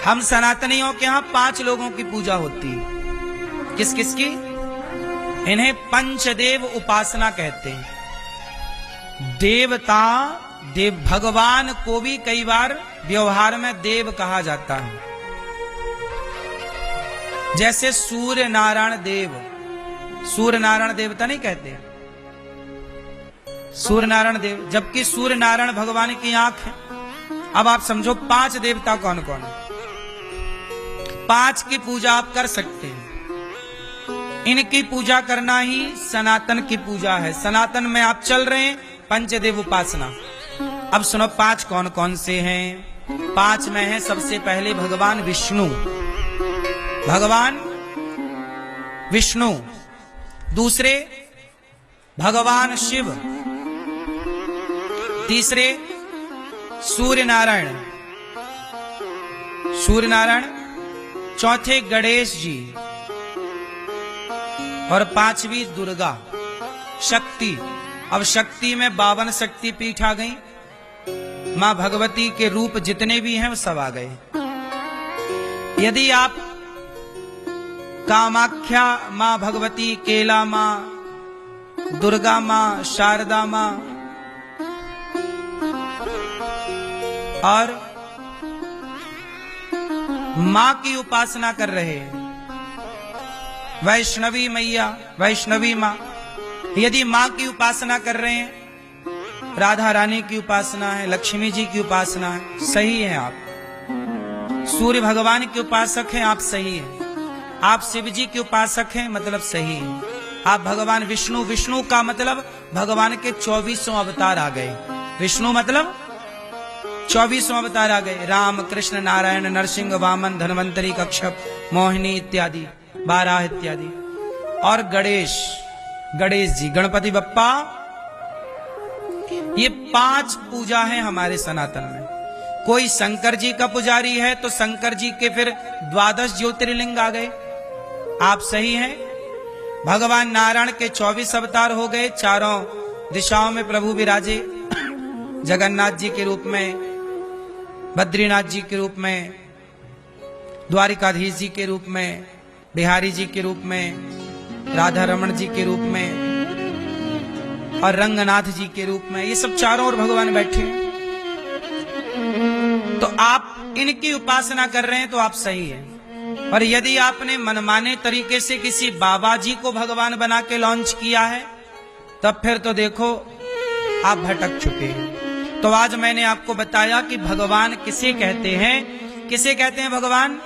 हम सनातनियों के यहाँ 5 लोगों की पूजा होती है। किस किस की? इन्हें पंचदेव उपासना कहते हैं। देवता देव भगवान को भी कई बार व्यवहार में देव कहा जाता है। जैसे सूर्य नारायण देव, सूर्य नारायण देवता नहीं कहते, सूर्य नारायण देव, जबकि सूर्य नारायण भगवान की आंख है। अब आप समझो 5 देवता कौन कौन है। 5 की पूजा आप कर सकते हैं। इनकी पूजा करना ही सनातन की पूजा है। सनातन में आप चल रहे हैं, पंचदेव उपासना। अब सुनो 5 कौन कौन से हैं। 5 में है सबसे पहले भगवान विष्णु, भगवान विष्णु। दूसरे भगवान शिव। तीसरे सूर्य नारायण, सूर्य नारायण। चौथे गणेश जी और 5वीं दुर्गा शक्ति। अब शक्ति में 52 शक्ति पीठ आ गई। मां भगवती के रूप जितने भी हैं वो सब आ गए। यदि आप कामाख्या मां भगवती, केला मां, दुर्गा मां, शारदा मां और मां की उपासना कर रहे हैं, वैष्णवी मैया, वैष्णवी मां, यदि मां की उपासना कर रहे हैं, राधा रानी की उपासना है, लक्ष्मी जी की उपासना है, सही है आप। सूर्य भगवान के उपासक हैं, आप सही हैं। आप शिव जी के उपासक हैं, मतलब सही है। आप भगवान विष्णु, विष्णु का मतलब भगवान के 24 अवतार आ गए। विष्णु मतलब 24 अवतार आ गए। राम, कृष्ण, नारायण, नरसिंह, वामन, धन्वंतरी, कच्छप, मोहिनी इत्यादि, 12 इत्यादि। और गणेश, गणेश जी, गणपति बप्पा। ये 5 पूजा है हमारे सनातन में। कोई शंकर जी का पुजारी है तो शंकर जी के फिर 12 ज्योतिर्लिंग आ गए, आप सही हैं। भगवान नारायण के 24 अवतार हो गए, चारों दिशाओं में प्रभु विराजे, जगन्नाथ जी के रूप में, बद्रीनाथ जी के रूप में, द्वारिकाधीश जी के रूप में, बिहारी जी के रूप में, राधा रमण जी के रूप में और रंगनाथ जी के रूप में। ये सब चारों ओर भगवान बैठे हैं। तो आप इनकी उपासना कर रहे हैं तो आप सही हैं। और यदि आपने मनमाने तरीके से किसी बाबा जी को भगवान बना के लॉन्च किया है, तब फिर तो देखो आप भटक चुके हैं। तो आज मैंने आपको बताया कि भगवान किसे कहते हैं। किसे कहते हैं भगवान?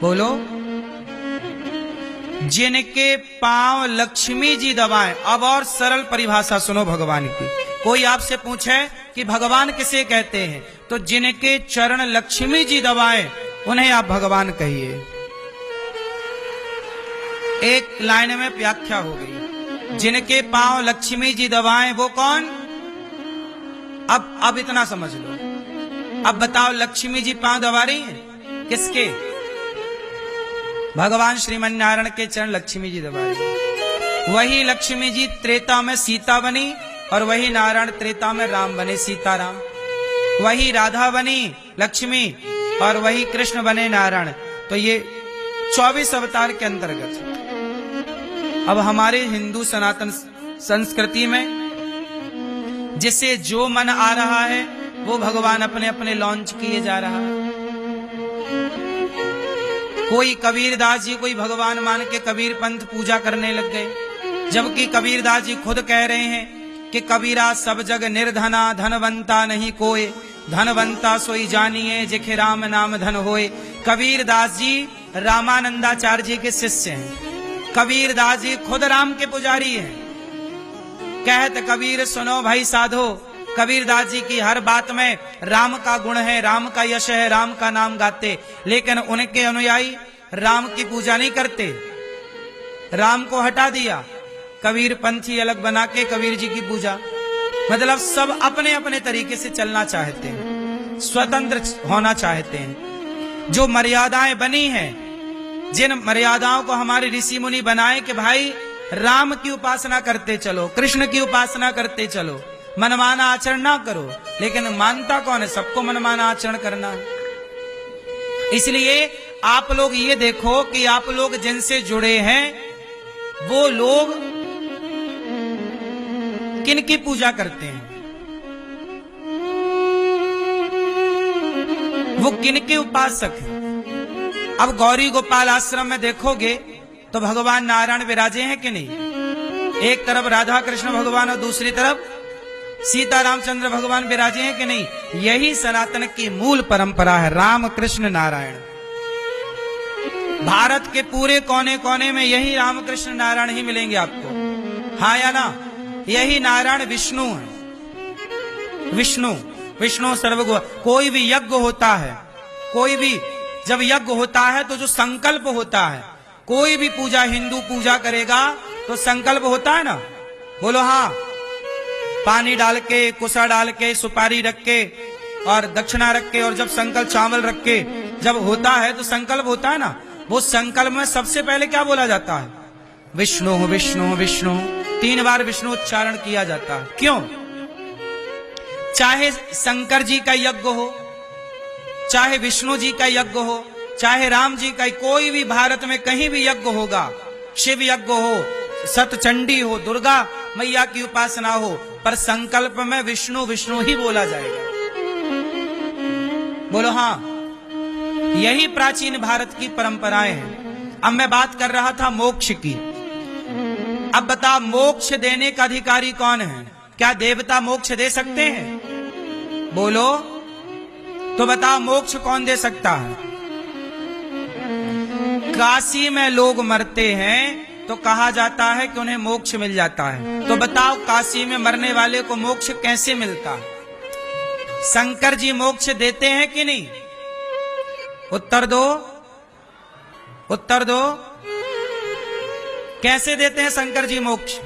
बोलो। जिनके पांव लक्ष्मी जी दबाएं। अब और सरल परिभाषा सुनो भगवान की। कोई आपसे पूछे कि भगवान किसे कहते हैं, तो जिनके चरण लक्ष्मी जी दबाएं उन्हें आप भगवान कहिए। एक लाइन में व्याख्या हो गई। जिनके पांव लक्ष्मी जी दबाएं वो कौन? अब इतना समझ लो। अब बताओ, लक्ष्मी जी पांव दबा रही हैं किसके? भगवान श्रीमन नारायण के चरण लक्ष्मी जी दबा रही हैं। वही लक्ष्मी जी त्रेता में सीता बनी और वही नारायण त्रेता में राम बने, सीताराम। वही राधा बनी लक्ष्मी और वही कृष्ण बने नारायण। तो ये 24 अवतार के अंतर्गत। अब हमारे हिंदू सनातन संस्कृति में जिसे जो मन आ रहा है वो भगवान अपने अपने लॉन्च किए जा रहा है। कोई कबीरदास जी कोई भगवान मान के कबीर पंथ पूजा करने लग गए, जबकि कबीरदास जी खुद कह रहे हैं कि कबीरा सब जग निर्धना, धनवंता नहीं कोय, धनवंता सोई जानिए जिखे राम नाम धन होए। कबीरदास जी रामानंदाचार्य जी के शिष्य हैं। कबीरदास जी खुद राम के पुजारी हैं। कहत कबीर सुनो भाई साधो। कबीरदास जी की हर बात में राम का गुण है, राम का यश है, राम का नाम गाते, लेकिन उनके अनुयायी राम की पूजा नहीं करते। राम को हटा दिया, कबीर पंथी अलग बना के कबीर जी की पूजा। मतलब सब अपने अपने तरीके से चलना चाहते हैं, स्वतंत्र होना चाहते हैं। जो मर्यादाएं बनी हैं, जिन मर्यादाओं को हमारे ऋषि मुनि बनाए कि भाई राम की उपासना करते चलो, कृष्ण की उपासना करते चलो, मनमाना आचरण ना करो। लेकिन मानता कौन है? सबको मनमाना आचरण करना है। इसलिए आप लोग ये देखो कि आप लोग जिनसे जुड़े हैं वो लोग किनकी पूजा करते हैं, वो किनके उपासक हैं। अब गौरी गोपाल आश्रम में देखोगे तो भगवान नारायण विराजे हैं कि नहीं। एक तरफ राधा कृष्ण भगवान और दूसरी तरफ सीता रामचंद्र भगवान विराजे हैं कि नहीं। यही सनातन की मूल परंपरा है, राम कृष्ण नारायण। भारत के पूरे कोने कोने में यही राम कृष्ण नारायण ही मिलेंगे आपको, हाँ या ना। यही नारायण विष्णु है, विष्णु सर्वगुण। कोई भी यज्ञ होता है, कोई भी जब यज्ञ होता है तो जो संकल्प होता है, कोई भी पूजा हिंदू पूजा करेगा तो संकल्प होता है ना, बोलो हाँ। पानी डाल के, कुसा डाल के, सुपारी रख के और दक्षिणा रख के और जब संकल्प चावल रख के जब होता है तो संकल्प होता है ना। वो संकल्प में सबसे पहले क्या बोला जाता है, विष्णु विष्णु विष्णु, 3 बार विष्णु उच्चारण किया जाता है। क्यों? चाहे शंकर जी का यज्ञ हो, चाहे विष्णु जी का यज्ञ हो, चाहे राम जी का, कोई भी भारत में कहीं भी यज्ञ होगा, शिव यज्ञ हो, सतचंडी हो, दुर्गा मैया की उपासना हो, पर संकल्प में विष्णु विष्णु ही बोला जाएगा। बोलो हाँ। यही प्राचीन भारत की परंपराएं हैं। अब मैं बात कर रहा था मोक्ष की। अब बता, मोक्ष देने का अधिकारी कौन है? क्या देवता मोक्ष दे सकते हैं? बोलो तो बताओ, मोक्ष कौन दे सकता है? काशी में लोग मरते हैं तो कहा जाता है कि उन्हें मोक्ष मिल जाता है। तो बताओ, काशी में मरने वाले को मोक्ष कैसे मिलता है? शंकर जी मोक्ष देते हैं कि नहीं? उत्तर दो, उत्तर दो। कैसे देते हैं शंकर जी मोक्ष?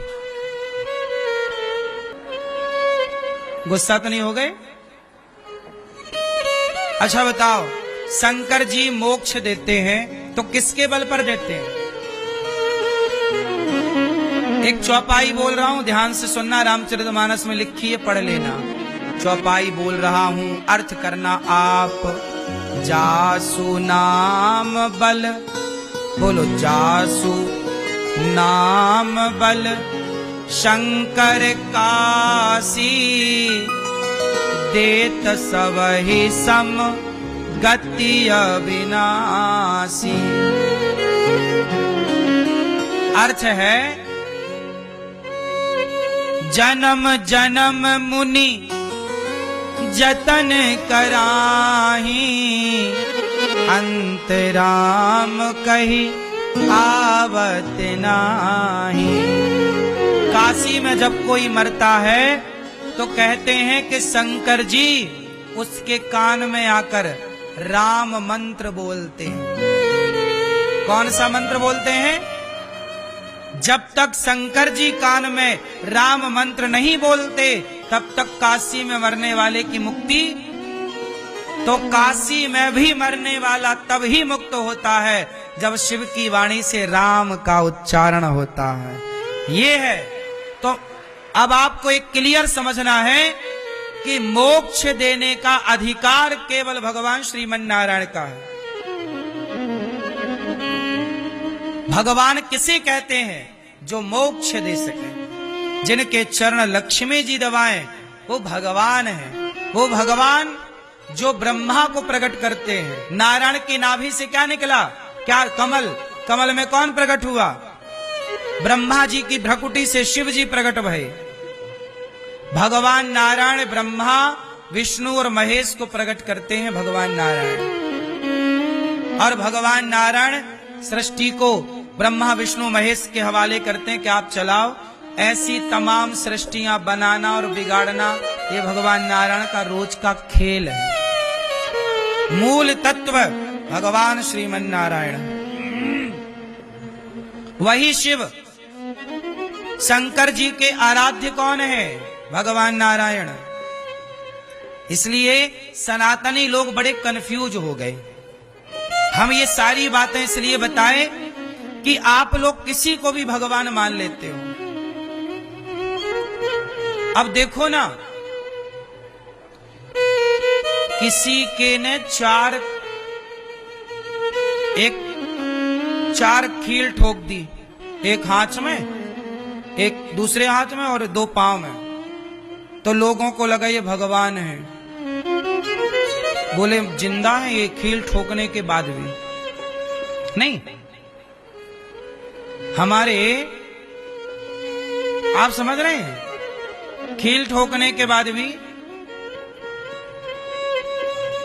गुस्सा तो नहीं हो गए? अच्छा बताओ, शंकर जी मोक्ष देते हैं तो किसके बल पर देते हैं? एक चौपाई बोल रहा हूं, ध्यान से सुनना, रामचरितमानस में लिखी है, पढ़ लेना। चौपाई बोल रहा हूं, अर्थ करना आप। जासु नाम बल, बोलो जासु नाम बल, शंकर काशी देत सबहि सम गति अविनाशी। अर्थ है, जन्म जन्म मुनि जतन कराही, अंत राम कही आवत नाही। काशी में जब कोई मरता है तो कहते हैं कि शंकर जी उसके कान में आकर राम मंत्र बोलते हैं। कौन सा मंत्र बोलते हैं? जब तक शंकर जी कान में राम मंत्र नहीं बोलते तब तक काशी में मरने वाले की मुक्ति, तो काशी में भी मरने वाला तब ही मुक्त होता है जब शिव की वाणी से राम का उच्चारण होता है। ये है। तो अब आपको एक क्लियर समझना है कि मोक्ष देने का अधिकार केवल भगवान श्रीमन नारायण का है। भगवान किसे कहते हैं? जो मोक्ष दे सके, जिनके चरण लक्ष्मी जी दबाएं, वो भगवान है। वो भगवान जो ब्रह्मा को प्रकट करते हैं। नारायण की नाभि से क्या निकला? क्या? कमल। कमल में कौन प्रकट हुआ? ब्रह्मा जी की भ्रकुटी से शिव जी प्रकट भये। भगवान नारायण ब्रह्मा, विष्णु और महेश को प्रकट करते हैं भगवान नारायण। और भगवान नारायण सृष्टि को ब्रह्मा विष्णु महेश के हवाले करते हैं कि आप चलाओ। ऐसी तमाम सृष्टियां बनाना और बिगाड़ना ये भगवान नारायण का रोज का खेल है। मूल तत्व भगवान श्रीमन नारायण, वही शिव। शंकर जी के आराध्य कौन है? भगवान नारायण। इसलिए सनातनी लोग बड़े कंफ्यूज हो गए। हम ये सारी बातें इसलिए बताएं कि आप लोग किसी को भी भगवान मान लेते हो। अब देखो ना, किसी के ने 4 एक 4 खील ठोक दी, एक हाथ में, एक दूसरे हाथ में और 2 पांव में। तो लोगों को लगा ये भगवान है। बोले जिंदा है ये खील ठोकने के बाद भी? नहीं, हमारे, आप समझ रहे हैं, खील ठोकने के बाद भी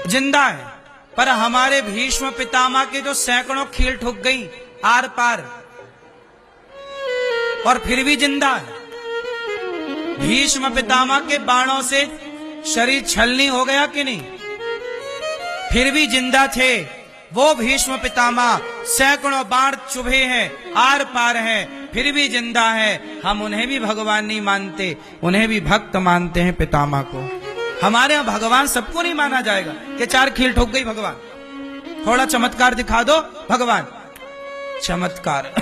जिंदा है। पर हमारे भीष्म पितामह के जो सैकड़ों खील ठुक गई आर पार, और फिर भी जिंदा है। भीष्म पितामह के बाणों से शरीर छलनी हो गया कि नहीं? फिर भी जिंदा थे वो भीष्म पितामह। सैकड़ों बाण चुभे हैं, आर पार हैं, फिर भी जिंदा है। हम उन्हें भी भगवान नहीं मानते, उन्हें भी भक्त मानते हैं, पितामह को। हमारे यहां भगवान सबको नहीं माना जाएगा कि 4 खील ठोक गई भगवान। थोड़ा चमत्कार दिखा दो भगवान, चमत्कार।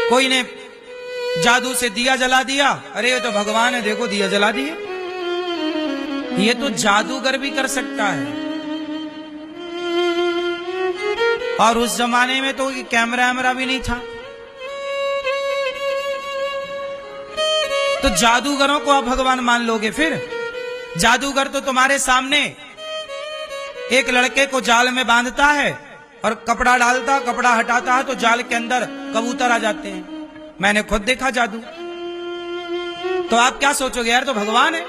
कोई ने जादू से दिया जला दिया, अरे ये तो भगवान है, देखो दिया जला दिए। ये तो जादूगर भी कर सकता है। और उस जमाने में तो कैमरा वैमरा भी नहीं था, तो जादूगरों को आप भगवान मान लोगे? फिर जादूगर तो तुम्हारे सामने एक लड़के को जाल में बांधता है और कपड़ा डालता, कपड़ा हटाता है तो जाल के अंदर कबूतर आ जाते हैं। मैंने खुद देखा जादू। तो आप क्या सोचोगे, यार तो भगवान है,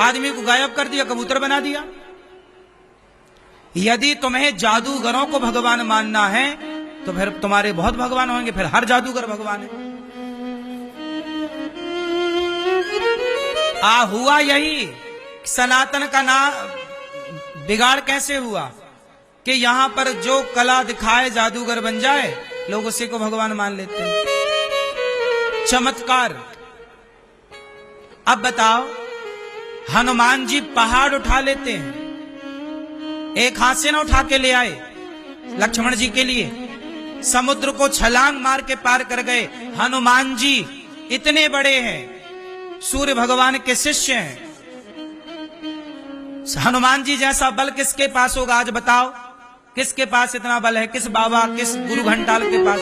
आदमी को गायब कर दिया, कबूतर बना दिया। यदि तुम्हें जादूगरों को भगवान मानना है तो फिर तुम्हारे बहुत भगवान होंगे, फिर हर जादूगर भगवान है। हुआ यही, सनातन का नाम बिगाड़ कैसे हुआ कि यहां पर जो कला दिखाए जादूगर बन जाए, लोग उसी को भगवान मान लेते हैं। चमत्कार। अब बताओ, हनुमान जी पहाड़ उठा लेते हैं, एक हाथ से ना उठा के ले आए लक्ष्मण जी के लिए, समुद्र को छलांग मार के पार कर गए। हनुमान जी इतने बड़े हैं, सूर्य भगवान के शिष्य हैं। हनुमान जी जैसा बल किसके पास होगा? आज बताओ, किसके पास इतना बल है? किस बाबा, किस गुरु घंटाल के पास?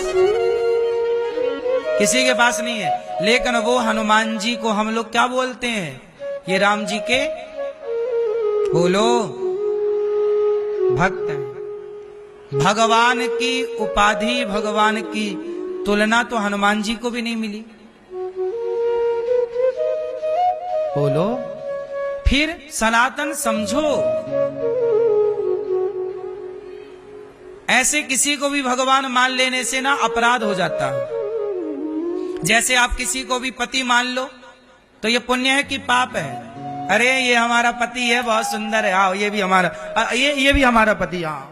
किसी के पास नहीं है। लेकिन वो हनुमान जी को हम लोग क्या बोलते हैं? ये राम जी के बोलो भक्त हैं। भगवान की उपाधि, भगवान की तुलना तो हनुमान जी को भी नहीं मिली। बोलो, फिर सनातन समझो। ऐसे किसी को भी भगवान मान लेने से ना अपराध हो जाता है। जैसे आप किसी को भी पति मान लो तो ये पुण्य है कि पाप है? अरे ये हमारा पति है, बहुत सुंदर है, आओ ये भी हमारा, ये भी हमारा पति, आओ।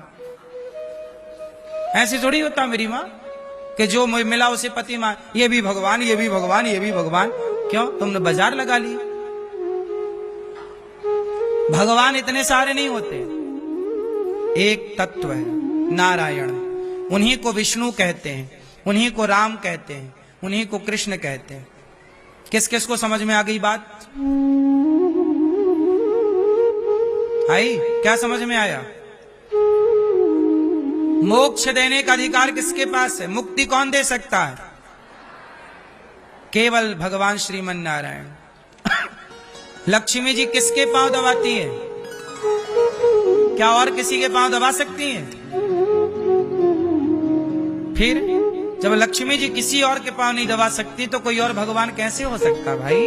ऐसे थोड़ी होता मेरी माँ कि जो मिला उसे पति मान, ये भी भगवान, ये भी भगवान, ये भी भगवान। क्यों? तुमने बाजार लगा ली। भगवान इतने सारे नहीं होते, एक तत्व है, नारायण। उन्हीं को विष्णु कहते हैं, उन्हीं को राम कहते हैं, उन्हीं को कृष्ण कहते हैं। किस किस को समझ में आ गई बात? आई? क्या समझ में आया? मोक्ष देने का अधिकार किसके पास है? मुक्ति कौन दे सकता है? केवल भगवान श्रीमन नारायण। लक्ष्मी जी किसके पांव दबाती हैं? क्या और किसी के पांव दबा सकती हैं? फिर जब लक्ष्मी जी किसी और के पांव नहीं दबा सकती तो कोई और भगवान कैसे हो सकता भाई?